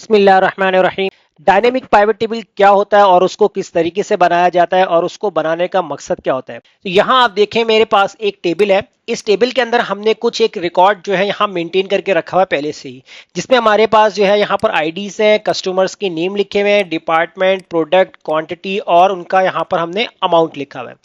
बिस्मिल्लाहिर्रहमानिर्रहीम। Dynamic pivot table क्या होता है और उसको किस तरीके से बनाया जाता है और उसको बनाने का मकसद क्या होता है। तो यहाँ आप देखें मेरे पास एक टेबल है। इस टेबल के अंदर हमने कुछ एक रिकॉर्ड जो है यहाँ मेंटेन करके रखा हुआ है पहले से ही, जिसमें हमारे पास जो है यहाँ पर आईडीज हैं, कस्टमर्स के नेम लिखे हुए हैं, डिपार्टमेंट, प्रोडक्ट, क्वांटिटी और उनका यहाँ पर हमने अमाउंट लिखा हुआ है।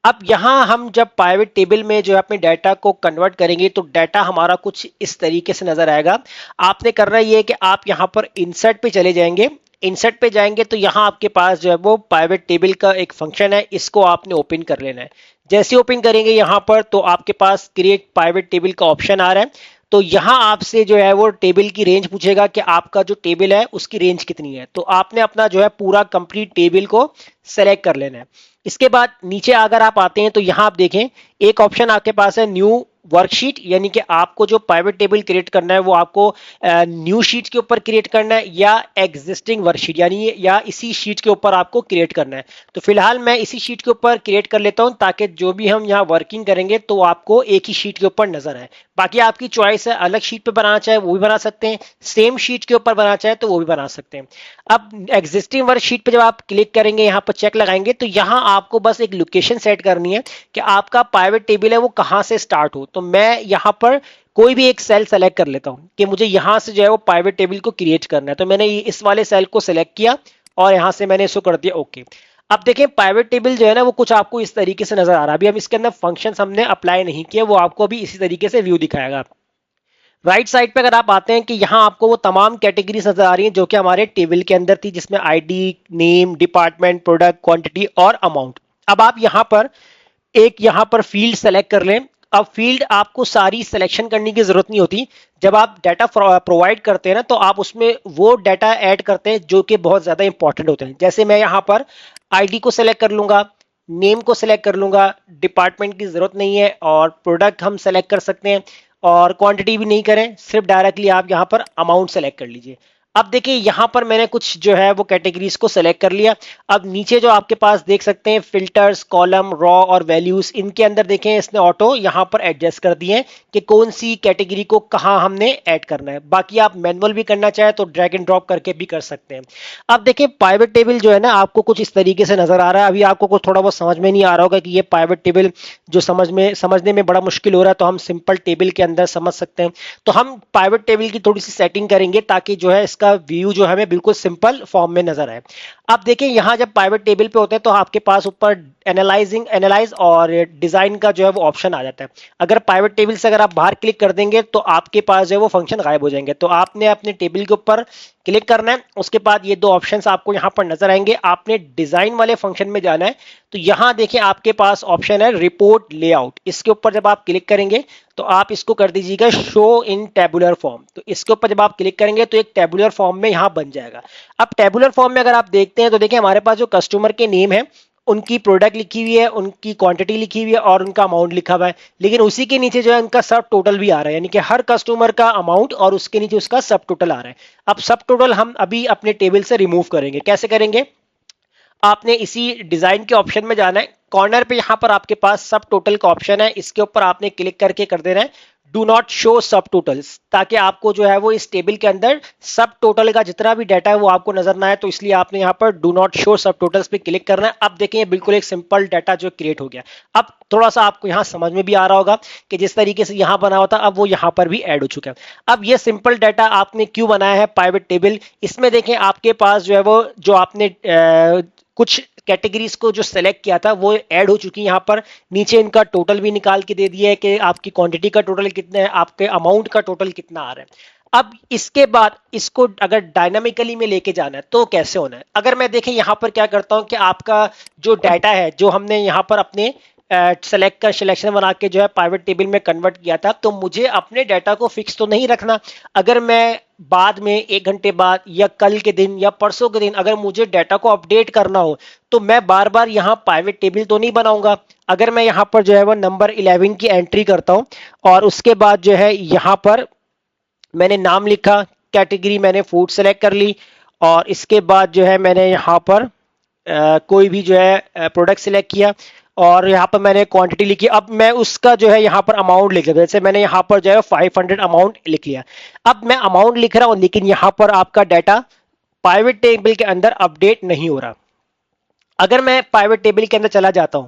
अब यहाँ हम जब पाइवट टेबल में जो है अपने डाटा को कन्वर्ट करेंगे तो डाटा हमारा कुछ इस तरीके से नजर आएगा। आपने करना ये है कि आप यहाँ पर इंसर्ट पे चले जाएंगे। इंसर्ट पे जाएंगे तो यहाँ आपके पास जो है वो पाइवट टेबल का एक फंक्शन है, इसको आपने ओपन कर लेना है। जैसे ओपन करेंगे यहाँ पर तो आपके पास क्रिएट पाइवट टेबल का ऑप्शन आ रहा है। तो यहाँ आपसे जो है वो टेबल की रेंज पूछेगा कि आपका जो टेबल है उसकी रेंज कितनी है। तो आपने अपना जो है पूरा कंप्लीट टेबल को सेलेक्ट कर लेना है। इसके बाद नीचे अगर आप आते हैं तो यहाँ आप देखें एक ऑप्शन आपके पास है न्यू वर्कशीट, यानी कि आपको जो पाइवट टेबल क्रिएट करना है वो आपको न्यू शीट के ऊपर क्रिएट करना है या एग्जिस्टिंग वर्कशीट यानी या इसी शीट के ऊपर आपको क्रिएट करना है। तो फिलहाल मैं इसी शीट के ऊपर क्रिएट कर लेता हूं ताकि जो भी हम यहाँ वर्किंग करेंगे तो आपको एक ही शीट के ऊपर नजर आए। बाकी आपकी चॉइस है, अलग शीट पे बनाना चाहे वो भी बना सकते हैं, सेम शीट के ऊपर बनाना चाहे तो वो भी बना सकते हैं। अब एग्जिस्टिंग वर्कशीट पे जब आप क्लिक करेंगे यहाँ पर चेक लगाएंगे तो यहाँ आपको बस एक लोकेशन सेट करनी है कि आपका पाइवट टेबल है वो कहाँ से स्टार्ट हो। तो मैं यहाँ पर कोई भी एक सेल सेलेक्ट कर लेता हूँ कि मुझे यहाँ से जो है वो पाइवट टेबल को क्रिएट करना है। तो मैंने इस वाले सेल को सेलेक्ट किया और यहाँ से मैंने इसको कर दिया ओके। अब देखें पाइवट टेबल जो है ना वो कुछ आपको इस तरीके से नजर आ रहा है। अभी हम इसके अंदर फंक्शंस हमने अप्लाई नहीं किए, वो आपको अभी इसी तरीके से व्यू दिखाएगा। राइट साइड पे अगर आप आते हैं कि यहाँ आपको वो तमाम कैटेगरीज नजर आ रही हैं जो कि हमारे टेबल के अंदर थी, जिसमें ID, name, department, product, quantity और अमाउंट। अब आप यहाँ पर फील्ड सेलेक्ट कर लें। अब फील्ड आपको सारी सिलेक्शन करने की जरूरत नहीं होती। जब आप डाटा प्रोवाइड करते हैं ना तो आप उसमें वो डाटा ऐड करते हैं जो कि बहुत ज्यादा इंपॉर्टेंट होते हैं। जैसे मैं यहाँ पर आईडी को सिलेक्ट कर लूंगा, नेम को सिलेक्ट कर लूंगा, डिपार्टमेंट की जरूरत नहीं है और प्रोडक्ट हम सेलेक्ट कर सकते हैं और क्वांटिटी भी नहीं करें, सिर्फ डायरेक्टली आप यहाँ पर अमाउंट सेलेक्ट कर लीजिए। अब देखिए यहाँ पर मैंने कुछ जो है वो कैटेगरीज को सेलेक्ट कर लिया। अब नीचे जो आपके पास देख सकते हैं फिल्टर्स, कॉलम, रॉ और वैल्यूज, इनके अंदर देखें इसने ऑटो यहाँ पर एडजस्ट कर दिए हैं कि कौन सी कैटेगरी को कहाँ हमने ऐड करना है। बाकी आप मैनुअल भी करना चाहे तो ड्रैग एंड ड्रॉप करके भी कर सकते हैं। अब देखिए पाइवट टेबल जो है ना आपको कुछ इस तरीके से नजर आ रहा है। अभी आपको कुछ थोड़ा बहुत समझ में नहीं आ रहा होगा कि ये पाइवट टेबल जो समझने में बड़ा मुश्किल हो रहा है, तो हम सिंपल टेबल के अंदर समझ सकते हैं। तो हम पाइवट टेबल की थोड़ी सी सेटिंग करेंगे ताकि जो है इसका व्यू जो हमें बिल्कुल सिंपल फॉर्म में नजर आए। अब देखिए यहाँ जब पाइवट टेबल पे होते हैं तो आपके पास ऊपर एनालाइज और डिजाइन का जो है वो ऑप्शन आ जाता है। अगर पाइवट टेबल से अगर आप बाहर क्लिक कर देंगे तो आपके पास जो है वो फंक्शन गायब हो जाएंगे। तो आपने अपने टेबल के ऊपर क्लिक करना है, उसके बाद ये दो ऑप्शंस आपको यहाँ पर नजर आएंगे। आपने डिजाइन वाले फंक्शन में जाना है तो यहाँ देखिए आपके पास ऑप्शन है रिपोर्ट लेआउट। इसके ऊपर जब आप क्लिक करेंगे तो आप इसको कर दीजिएगा शो इन टेबुलर फॉर्म। तो इसके ऊपर जब आप क्लिक करेंगे तो एक टेबुलर फॉर्म में यहाँ बन जाएगा। अब टेबुलर फॉर्म में अगर आप देखते हैं तो देखिए हमारे पास जो कस्टमर के नेम है, उनकी प्रोडक्ट लिखी हुई है, उनकी क्वांटिटी लिखी हुई है और उनका अमाउंट लिखा हुआ है। लेकिन उसी के नीचे जो है उनका सब टोटल भी आ रहा है, यानी कि हर कस्टमर का अमाउंट और उसके नीचे उसका सब टोटल आ रहा है। अब सब टोटल हम अभी अपने टेबल से रिमूव करेंगे। कैसे करेंगे? आपने इसी डिजाइन के ऑप्शन में जाना है, कॉर्नर पे यहाँ पर आपके पास सब टोटल का ऑप्शन है, इसके ऊपर आपने क्लिक करके कर देना है डू नॉट शो सब टोटल्स, ताकि आपको जो है वो इस टेबल के अंदर सब टोटल का जितना भी डाटा है वो आपको नजर ना आए। तो इसलिए आपने यहाँ पर डू नॉट शो सब टोटल्स पे क्लिक करना है। अब देखें बिल्कुल एक सिंपल डाटा जो क्रिएट हो गया। अब थोड़ा सा आपको यहाँ समझ में भी आ रहा होगा कि जिस तरीके से यहाँ बना हुआ था अब वो यहाँ पर भी ऐड हो चुका है। अब ये सिंपल डाटा आपने क्यों बनाया है पाइवट टेबल, इसमें देखें आपके पास जो है वो जो आपने कुछ कैटेगरीज को जो सेलेक्ट किया था वो ऐड हो चुकी है। यहाँ पर नीचे इनका टोटल भी निकाल के दे दिया है कि आपकी क्वांटिटी का टोटल कितना है, आपके अमाउंट का टोटल कितना आ रहा है। अब इसके बाद इसको अगर डायनामिकली में लेके जाना है तो कैसे होना है। अगर मैं देखें यहाँ पर क्या करता हूँ कि आपका जो डाटा है जो हमने यहाँ पर अपने सिलेक्शन बना के जो है पाइवट टेबल में कन्वर्ट किया था, तो मुझे अपने डाटा को फिक्स तो नहीं रखना। अगर मैं बाद में 1 घंटे बाद या कल के दिन या परसों के दिन अगर मुझे डाटा को अपडेट करना हो तो मैं बार बार यहाँ पाइवट टेबल तो नहीं बनाऊंगा। अगर मैं यहाँ पर जो है वो नंबर 11 की एंट्री करता हूँ और उसके बाद जो है यहाँ पर मैंने नाम लिखा, कैटेगरी मैंने फूड सेलेक्ट कर ली और इसके बाद जो है मैंने यहाँ पर कोई भी जो है प्रोडक्ट सिलेक्ट किया और यहाँ पर मैंने क्वांटिटी लिखी। अब मैं उसका जो है यहाँ पर अमाउंट लिख लिया, जैसे मैंने यहाँ पर जो है 500 अमाउंट लिख लिया। अब मैं अमाउंट लिख रहा हूँ लेकिन यहाँ पर आपका डाटा पाइवेट टेबल के अंदर अपडेट नहीं हो रहा। अगर मैं पाइवेट टेबल के अंदर चला जाता हूं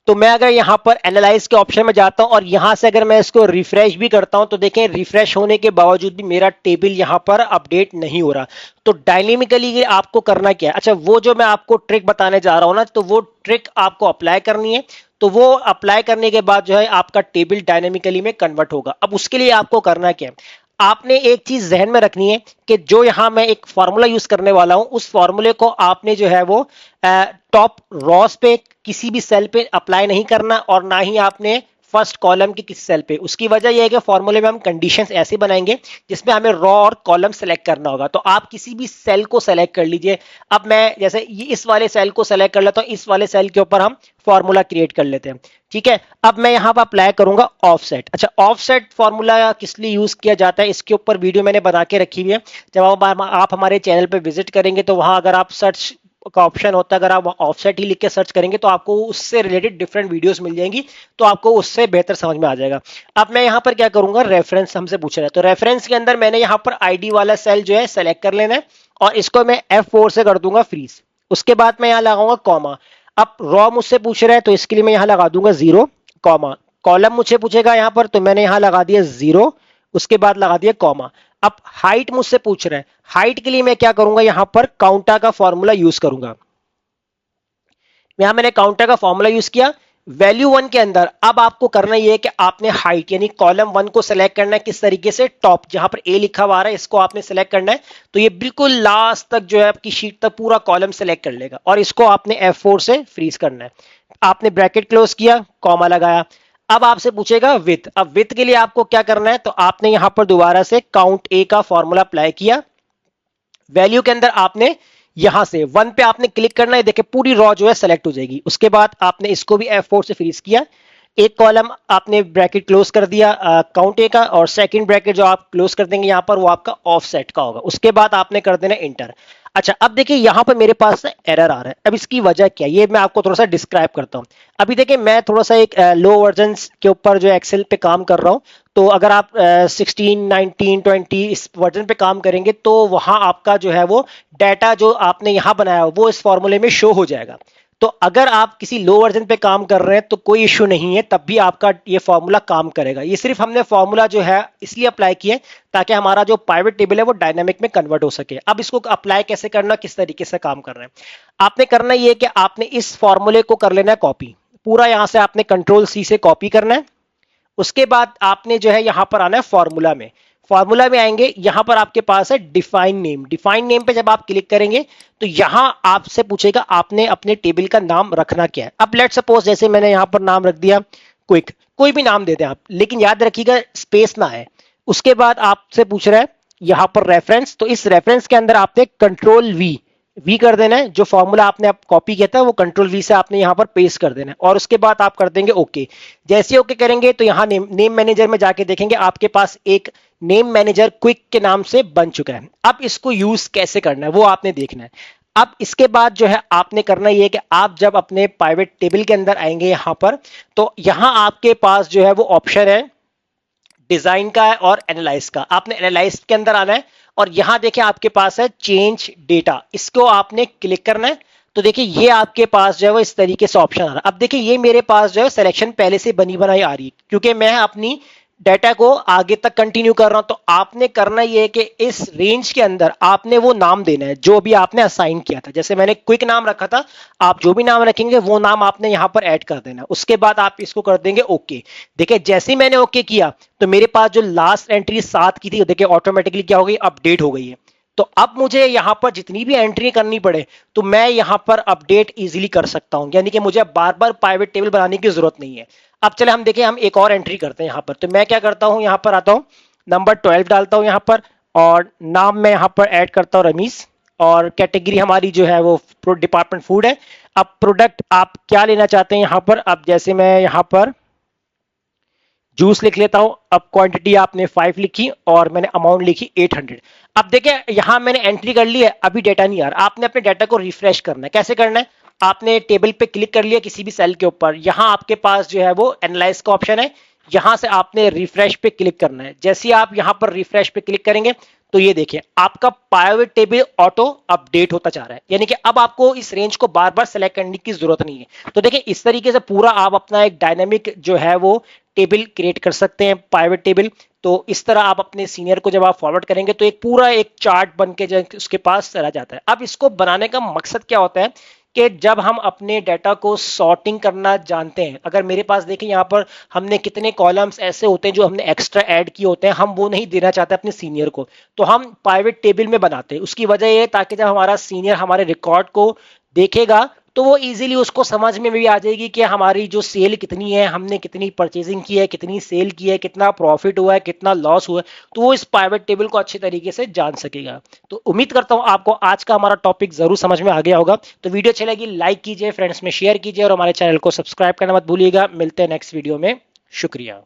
तो मैं अगर यहां पर एनालाइज के ऑप्शन में जाता हूं और यहां से अगर मैं इसको रिफ्रेश भी करता हूं तो देखें रिफ्रेश होने के बावजूद भी मेरा टेबल यहां पर अपडेट नहीं हो रहा। तो डायनेमिकली आपको करना क्या है, अच्छा वो जो मैं आपको ट्रिक बताने जा रहा हूं ना, तो वो ट्रिक आपको अप्लाई करनी है। तो वो अप्लाई करने के बाद जो है आपका टेबल डायनेमिकली में कन्वर्ट होगा। अब उसके लिए आपको करना क्या है, आपने एक चीज जहन में रखनी है कि जो यहां मैं एक फॉर्मूला यूज करने वाला हूं उस फॉर्मूले को आपने जो है वो टॉप रॉस पे किसी भी सेल पे अप्लाई नहीं करना और ना ही आपने फर्स्ट कॉलम की किसी सेल पे। उसकी वजह यह है कि फॉर्मूले में हम कंडीशंस ऐसे बनाएंगे जिसमें हमें रॉ और कॉलम सेलेक्ट करना होगा। तो आप किसी भी सेल को सेलेक्ट कर लीजिए। अब मैं जैसे ये इस वाले सेल को सेलेक्ट कर लेता हूं, इस वाले सेल के ऊपर हम फॉर्मूला क्रिएट कर लेते हैं। ठीक है, अब मैं यहां पर अप्लाई करूंगा ऑफसेट। अच्छा, ऑफसेट फॉर्मूला किस लिए यूज किया जाता है इसके ऊपर वीडियो मैंने बना के रखी हुई है। जब आप हमारे चैनल पे विजिट करेंगे तो वहां अगर आप सर्च का ऑप्शन होता है, अगर आप ऑफसेट ही लिख के सर्च करेंगे तो आपको उससे रिलेटेड डिफरेंट वीडियोस मिल जाएंगी, तो आपको उससे बेहतर समझ में आ जाएगा। अब मैं यहां पर क्या करूंगा, रेफरेंस हमसे पूछ रहा है तो रेफरेंस के अंदर मैंने यहां पर आईडी वाला सेल जो है सेलेक्ट कर लेना है और इसको मैं F4 से कर दूंगा फ्रीज। उसके बाद मैं यहां लगाऊंगा कॉमा। अब रॉ मुझसे पूछ रहा है तो इसके लिए मैं यहां लगा दूंगा 0 कॉमा। कॉलम मुझे पूछेगा यहां पर तो मैंने यहां लगा दिया 0, उसके बाद लगा दिया कॉमा। अब हाइट मुझसे पूछ रहा है, हाइट के लिए मैं क्या करूंगा, यहां पर काउंटा का फॉर्मूला यूज करूंगा। यहां मैंने काउंटर का फॉर्मूला यूज किया वैल्यू 1 के अंदर। अब आपको करना यह है कि आपने हाइट यानी कॉलम 1 को सिलेक्ट करना है किस तरीके से, टॉप जहां पर ए लिखा हुआ आ रहा है इसको आपने सिलेक्ट करना है। तो ये बिल्कुल लास्ट तक जो है आपकी शीट तक पूरा कॉलम सिलेक्ट कर लेगा और इसको आपने F4 से फ्रीज करना है। आपने ब्रैकेट क्लोज किया, कॉमा लगाया। अब आपसे पूछेगा विथ। अब विथ के लिए आपको क्या करना है, तो आपने यहां पर दोबारा से काउंट ए का फॉर्मूला अप्लाई किया। वैल्यू के अंदर आपने यहां से 1 पे आपने क्लिक करना है, देखिए पूरी रॉ जो है सेलेक्ट हो जाएगी। उसके बाद आपने इसको भी F4 से फ्रीज किया, एक कॉलम आपने ब्रैकेट क्लोज कर दिया काउंट ए का, और सेकंड ब्रैकेट जो आप क्लोज कर देंगे यहां पर वो आपका ऑफसेट का होगा। उसके बाद आपने कर देना इंटर। अच्छा, अब देखिए यहां पर मेरे पास एरर आ रहा है। अब इसकी वजह क्या है ये मैं आपको थोड़ा सा डिस्क्राइब करता हूं। अभी देखिए मैं थोड़ा सा एक लो वर्जन के ऊपर जो एक्सेल पे काम कर रहा हूं, तो अगर आप 16 19 20 इस वर्जन पे काम करेंगे तो वहां आपका जो है वो डाटा जो आपने यहां बनाया वो इस फॉर्मूले में शो हो जाएगा। तो अगर आप किसी लो वर्जन पे काम कर रहे हैं तो कोई इश्यू नहीं है, तब भी आपका ये फॉर्मूला काम करेगा। ये सिर्फ हमने फॉर्मूला जो है इसलिए अप्लाई किया है ताकि हमारा जो पाइवेट टेबल है वो डायनामिक में कन्वर्ट हो सके। अब इसको अप्लाई कैसे करना, किस तरीके से काम कर रहे हैं, आपने करना ये कि आपने इस फॉर्मूले को कर लेना है कॉपी पूरा। यहां से आपने Ctrl+C से कॉपी करना है। उसके बाद आपने जो है यहां पर आना है फॉर्मूला में। फॉर्मूला में आएंगे, यहां पर आपके पास है डिफाइन नेम। डिफाइन नेम पे जब आप क्लिक करेंगे तो यहां आपसे पूछेगा आपने अपने टेबल का नाम रखना क्या है। अब लेट सपोज जैसे मैंने यहां पर नाम रख दिया क्विक, कोई भी नाम दे दें आप, लेकिन याद रखिएगा स्पेस ना आए। उसके बाद आपसे पूछ रहा है यहां पर रेफरेंस, तो इस रेफरेंस के अंदर आपने Ctrl+V कर देना है। जो फॉर्मूला आपने आप कॉपी किया था वो Ctrl+V से आपने यहां पर पेस्ट कर देना है और उसके बाद आप कर देंगे ओके। जैसे ओके करेंगे तो यहां नेम मैनेजर में जाके देखेंगे आपके पास एक नेम मैनेजर क्विक के नाम से बन चुका है। अब इसको यूज कैसे करना है वो आपने देखना है। अब इसके बाद जो है आपने करना ये है कि आप जब अपने पाइवेट टेबल के अंदर आएंगे यहां पर, तो यहां आपके पास जो है वो ऑप्शन है डिजाइन का है और एनालाइज का। आपने एनालाइज के अंदर आना है और यहां देखिए आपके पास है चेंज डेटा, इसको आपने क्लिक करना है। तो देखिए ये आपके पास जो है वो इस तरीके से ऑप्शन आ रहा है। अब देखिए ये मेरे पास जो है सिलेक्शन पहले से बनी बनाई आ रही है क्योंकि मैं अपनी डाटा को आगे तक कंटिन्यू कर रहा हूं। तो आपने करना ये है कि इस रेंज के अंदर आपने वो नाम देना है जो भी आपने असाइन किया था। जैसे मैंने क्विक नाम रखा था, आप जो भी नाम रखेंगे वो नाम आपने यहां पर ऐड कर देना। उसके बाद आप इसको कर देंगे ओके। देखिए जैसे ही मैंने ओके किया तो मेरे पास जो लास्ट एंट्री 7 की थी देखिए ऑटोमेटिकली क्या हो गई, अपडेट हो गई है। तो अब मुझे यहां पर जितनी भी एंट्री करनी पड़े तो मैं यहां पर अपडेट इजीली कर सकता हूं, यानी कि मुझे बार बार प्राइवेट टेबल बनाने की जरूरत नहीं है। अब चले हम देखें, हम एक और एंट्री करते हैं यहां पर। तो मैं क्या करता हूं, यहां पर आता हूं, नंबर 12 डालता हूं यहां पर और नाम मैं यहां पर ऐड करता हूं रमीज, और कैटेगरी हमारी जो है वो डिपार्टमेंट फूड है। अब प्रोडक्ट आप क्या लेना चाहते हैं यहां पर, अब जैसे मैं यहां पर जूस लिख लेता हूं। अब क्वांटिटी आपने 5 लिखी और मैंने अमाउंट लिखी 800। अब देखिए यहां मैंने एंट्री कर ली है, अभी डाटा नहीं आ रहा। आपने अपने डाटा को रिफ्रेश करना है। कैसे करना है, आपने टेबल पे क्लिक कर लिया किसी भी सेल के ऊपर, यहां आपके पास जो है वो एनालाइज का ऑप्शन है, यहां से आपने रिफ्रेश पे क्लिक करना है। जैसे ही आप यहां पर रिफ्रेश पे क्लिक करेंगे तो ये देखिए आपका पाइवट टेबल ऑटो अपडेट होता जा रहा है, यानी कि अब आपको इस रेंज को बार बार सेलेक्ट करने की जरूरत नहीं है। तो देखिए इस तरीके से पूरा आप अपना एक डायनेमिक जो है वो टेबल क्रिएट कर सकते हैं, पाइवट टेबल। तो इस तरह आप अपने सीनियर को जब आप फॉरवर्ड करेंगे तो एक पूरा एक चार्ट बन के जो उसके पास रह जाता है। अब इसको बनाने का मकसद क्या होता है कि जब हम अपने डाटा को सॉर्टिंग करना जानते हैं, अगर मेरे पास देखें यहाँ पर हमने कितने कॉलम्स ऐसे होते हैं जो हमने एक्स्ट्रा ऐड किए होते हैं, हम वो नहीं देना चाहते अपने सीनियर को, तो हम प्राइवेट टेबल में बनाते हैं। उसकी वजह ये है ताकि जब हमारा सीनियर हमारे रिकॉर्ड को देखेगा तो वो इजीली उसको समझ में भी आ जाएगी कि हमारी जो सेल कितनी है, हमने कितनी परचेजिंग की है, कितनी सेल की है, कितना प्रॉफिट हुआ है, कितना लॉस हुआ है, तो वो इस प्राइवेट टेबल को अच्छे तरीके से जान सकेगा। तो उम्मीद करता हूं आपको आज का हमारा टॉपिक जरूर समझ में आ गया होगा। तो वीडियो अच्छी लगी लाइक कीजिए, फ्रेंड्स में शेयर कीजिए और हमारे चैनल को सब्सक्राइब करना मत भूलिएगा। मिलते हैं नेक्स्ट वीडियो में। शुक्रिया।